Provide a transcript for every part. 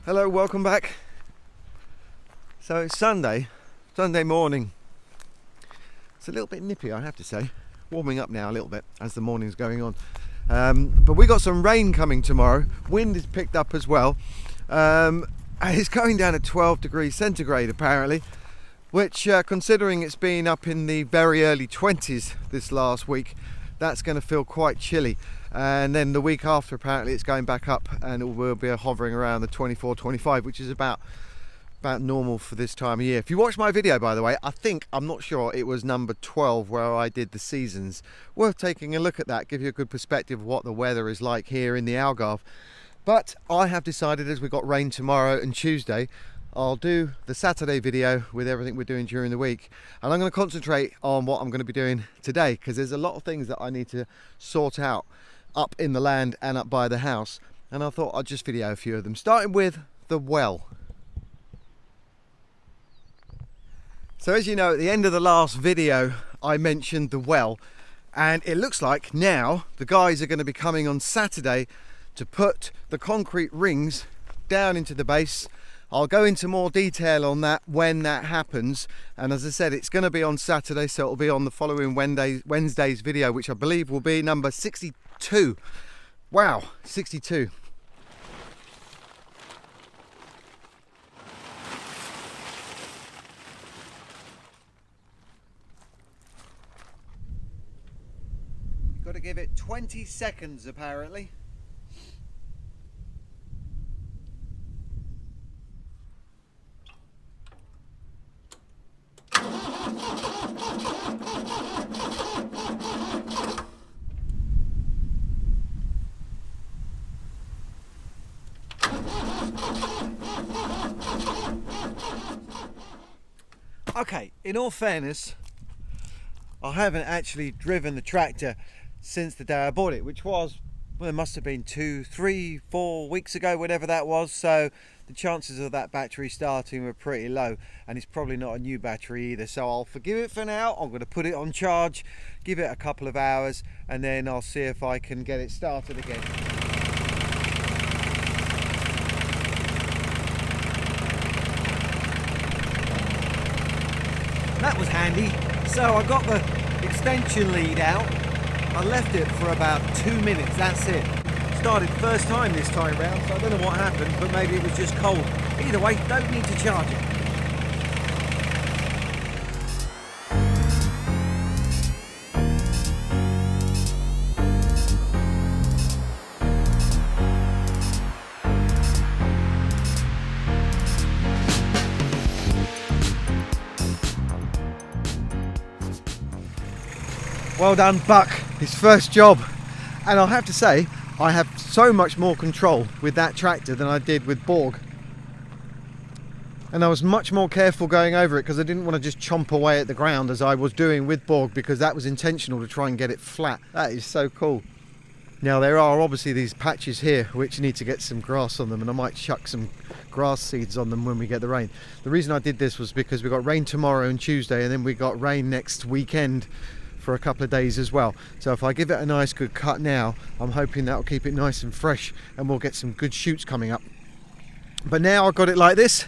Hello, welcome back. So it's Sunday morning. It's a little bit nippy, I have to say. Warming up now a little bit as the morning's going on. But we got some rain coming tomorrow. Wind is picked up as well. And it's going down at 12 degrees centigrade apparently, which considering it's been up in the very early 20s this last week, that's going to feel quite chilly. And then the week after apparently it's going back up and it will be hovering around the 24, 25, which is about normal for this time of year. If you watch my video, by the way, I'm not sure, it was number 12 where I did the seasons. Worth taking a look at that, give you a good perspective of what the weather is like here in the Algarve. But I have decided, as we've got rain tomorrow and Tuesday, I'll do the Saturday video with everything we're doing during the week, and I'm going to concentrate on what I'm going to be doing today, because there's a lot of things that I need to sort out up in the land and up by the house, and I thought I'd just video a few of them, starting with the well. So as you know, at the end of the last video I mentioned the well, and it looks like now the guys are going to be coming on Saturday to put the concrete rings down into the base. I'll go into more detail on that when that happens, and as I said, it's going to be on Saturday, so it'll be on the following Wednesday's video, which I believe will be number 62. Wow, 62. You've got to give it 20 seconds apparently. Okay, in all fairness, I haven't actually driven the tractor since the day I bought it, which was, well, it must have been 2, 3, 4 weeks ago, whatever that was. So the chances of that battery starting were pretty low, and it's probably not a new battery either. So I'll forgive it for now. I'm going to put it on charge, give it a couple of hours, and then I'll see if I can get it started again. That was handy. So I got the extension lead out. I left it for about 2 minutes, that's it. Started first time this time round, so I don't know what happened, but maybe it was just cold. Either way, don't need to charge it. Well done, Buck, his first job. And I'll have to say, I have so much more control with that tractor than I did with Borg. And I was much more careful going over it because I didn't want to just chomp away at the ground as I was doing with Borg, because that was intentional to try and get it flat. That is so cool. Now there are obviously these patches here which need to get some grass on them, and I might chuck some grass seeds on them when we get the rain. The reason I did this was because we got rain tomorrow and Tuesday, and then we got rain next weekend for a couple of days as well. So if I give it a nice good cut now, I'm hoping that'll keep it nice and fresh and we'll get some good shoots coming up. But now I've got it like this,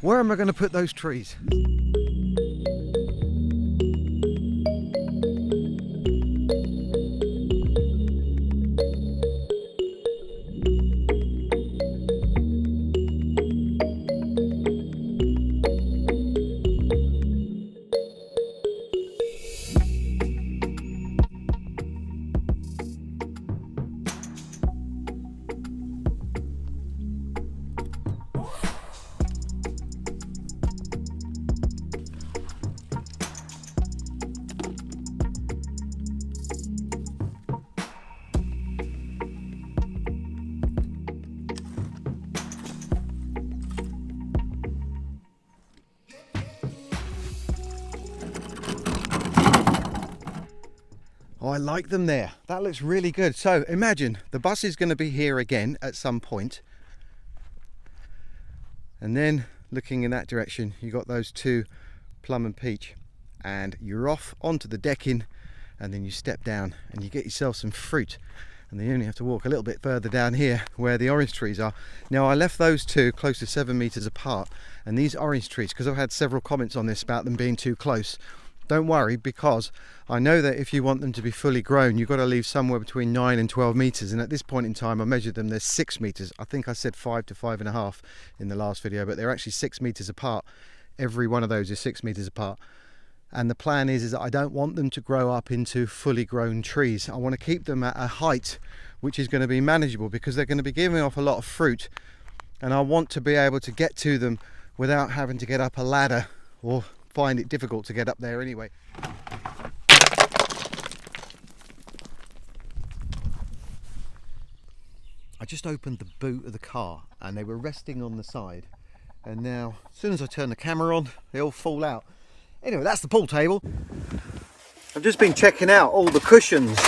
where am I going to put those trees? Oh, I like them there. That looks really good. So imagine the bus is going to be here again at some point, and then looking in that direction you got those two, plum and peach, and you're off onto the decking, and then you step down and you get yourself some fruit. and you only have to walk a little bit further down here where the orange trees are. Now I left those two close to 7 meters apart, and these orange trees, because I've had several comments on this about them being too close, don't worry, because I know that if you want them to be fully grown, you've got to leave somewhere between 9 and 12 meters, and at this point in time I measured them, they're 6 meters. I think I said 5 to 5.5 in the last video, but they're actually 6 meters apart. Every one of those is 6 meters apart. And the plan is that I don't want them to grow up into fully grown trees. I want to keep them at a height which is going to be manageable, because they're going to be giving off a lot of fruit, and I want to be able to get to them without having to get up a ladder or find it difficult to get up there anyway. I just opened the boot of the car and they were resting on the side, and now as soon as I turn the camera on they all fall out. Anyway, that's the pool table. I've just been checking out all the cushions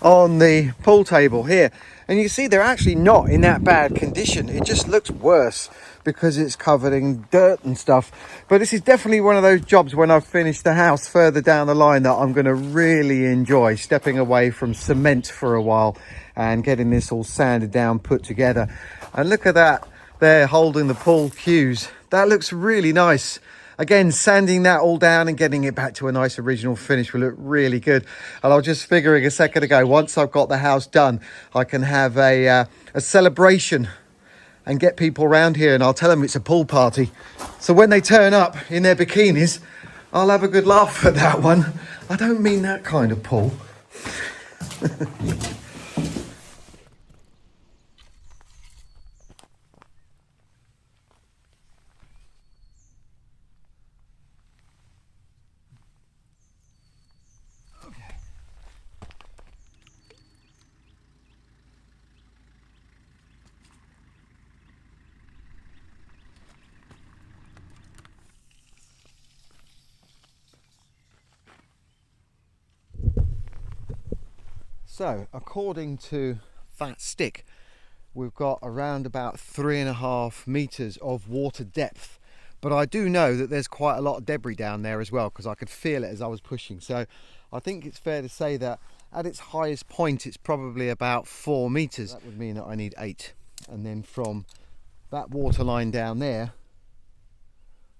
on the pool table here, and you can see they're actually not in that bad condition. It just looks worse because it's covered in dirt and stuff. But this is definitely one of those jobs when I've finished the house further down the line that I'm going to really enjoy, stepping away from cement for a while and getting this all sanded down, put together. And look at that there, holding the pool cues. That looks really nice. Again, sanding that all down and getting it back to a nice original finish will look really good. And I was just figuring a second ago, once I've got the house done, I can have a celebration and get people around here, and I'll tell them it's a pool party. So when they turn up in their bikinis, I'll have a good laugh at that one. I don't mean that kind of pool. So, according to that stick, we've got around about 3.5 meters of water depth. But I do know that there's quite a lot of debris down there as well, because I could feel it as I was pushing. So I think it's fair to say that at its highest point, it's probably about 4 meters. That would mean that I need 8. And then from that water line down there,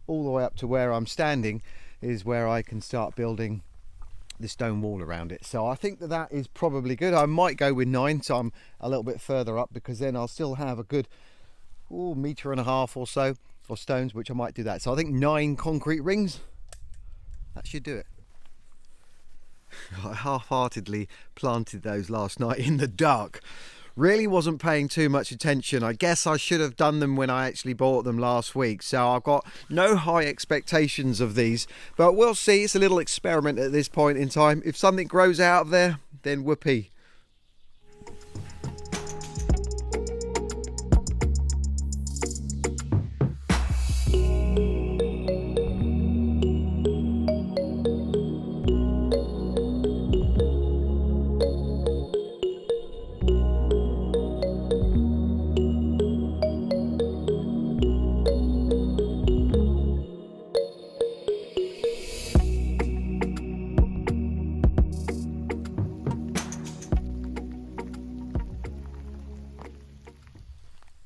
all the way up to where I'm standing, is where I can start building the stone wall around it. So I think that that is probably good. I might go with 9, so I'm a little bit further up, because then I'll still have a good 1.5 meters or so of stones, which I might do that. So I think 9 concrete rings, that should do it. I half-heartedly planted those last night in the dark. Really wasn't paying too much attention. I guess I should have done them when I actually bought them last week. So I've got no high expectations of these, but we'll see. It's a little experiment at this point in time. If something grows out of there, then whoopee.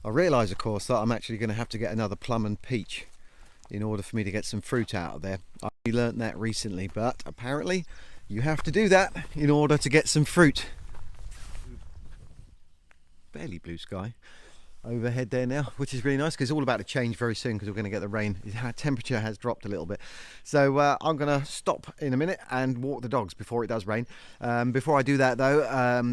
I realise, of course, that I'm actually going to have to get another plum and peach in order for me to get some fruit out of there. I learnt that recently, but apparently you have to do that in order to get some fruit. Barely blue sky overhead there now, which is really nice, because it's all about to change very soon, because we're going to get the rain. The temperature has dropped a little bit. So I'm going to stop in a minute and walk the dogs before it does rain. Before I do that though,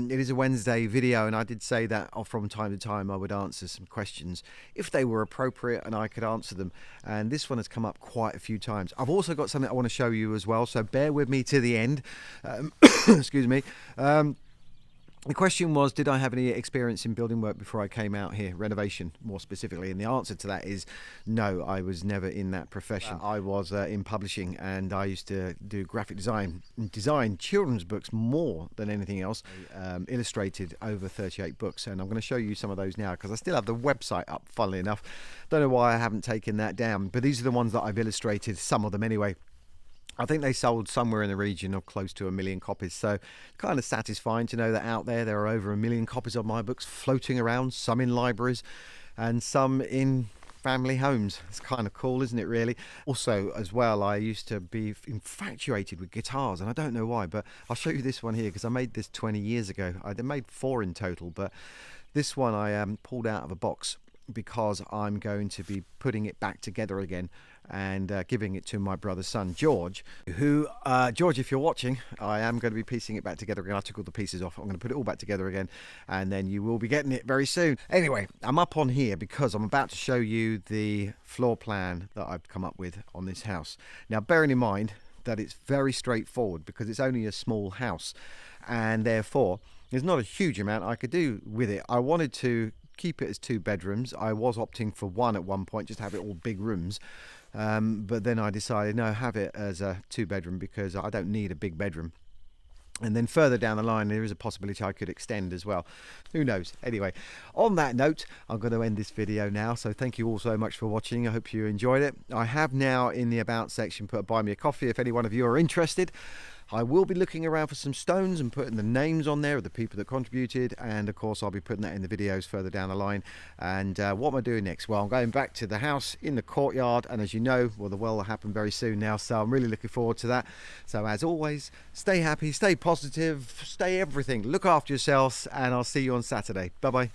it is a Wednesday video, and I did say that from time to time I would answer some questions if they were appropriate and I could answer them, and this one has come up quite a few times. I've also got something I want to show you as well, so bear with me to the end. Excuse me. The question was, did I have any experience in building work before I came out here, renovation more specifically? And the answer to that is no, I was never in that profession. I was in publishing, and I used to do graphic design children's books more than anything else. Illustrated over 38 books, and I'm going to show you some of those now, because I still have the website up, funnily enough. Don't know why I haven't taken that down, but these are the ones that I've illustrated, some of them anyway. I think they sold somewhere in the region of close to 1 million copies. So kind of satisfying to know that out there are over 1 million copies of my books floating around, some in libraries and some in family homes. It's kind of cool, isn't it, really? Also, as well, I used to be infatuated with guitars, and I don't know why, but I'll show you this one here because I made this 20 years ago. I made 4 in total, but this one I pulled out of a box because I'm going to be putting it back together again and giving it to my brother's son George, who George, if you're watching, I am going to be piecing it back together again. I took all the pieces off. I'm going to put it all back together again, and then you will be getting it very soon. Anyway, I'm up on here because I'm about to show you the floor plan that I've come up with on this house. Now, bearing in mind that it's very straightforward because it's only a small house, and therefore there's not a huge amount I could do with it. I wanted to keep it as 2 bedrooms. I was opting for 1 at one point, just to have it all big rooms, but then I decided no, have it as a 2 bedroom because I don't need a big bedroom. And then further down the line there is a possibility I could extend as well, who knows. Anyway, on that note, I'm going to end this video now, so thank you all so much for watching. I hope you enjoyed it. I have now in the about section put a buy me a coffee if any one of you are interested. I will be looking around for some stones and putting the names on there of the people that contributed, and of course I'll be putting that in the videos further down the line. And what am I doing next? Well, I'm going back to the house in the courtyard, and as you know, well, the well will happen very soon now, so I'm really looking forward to that. So as always, stay happy, stay positive, stay everything, look after yourselves, and I'll see you on Saturday. Bye bye.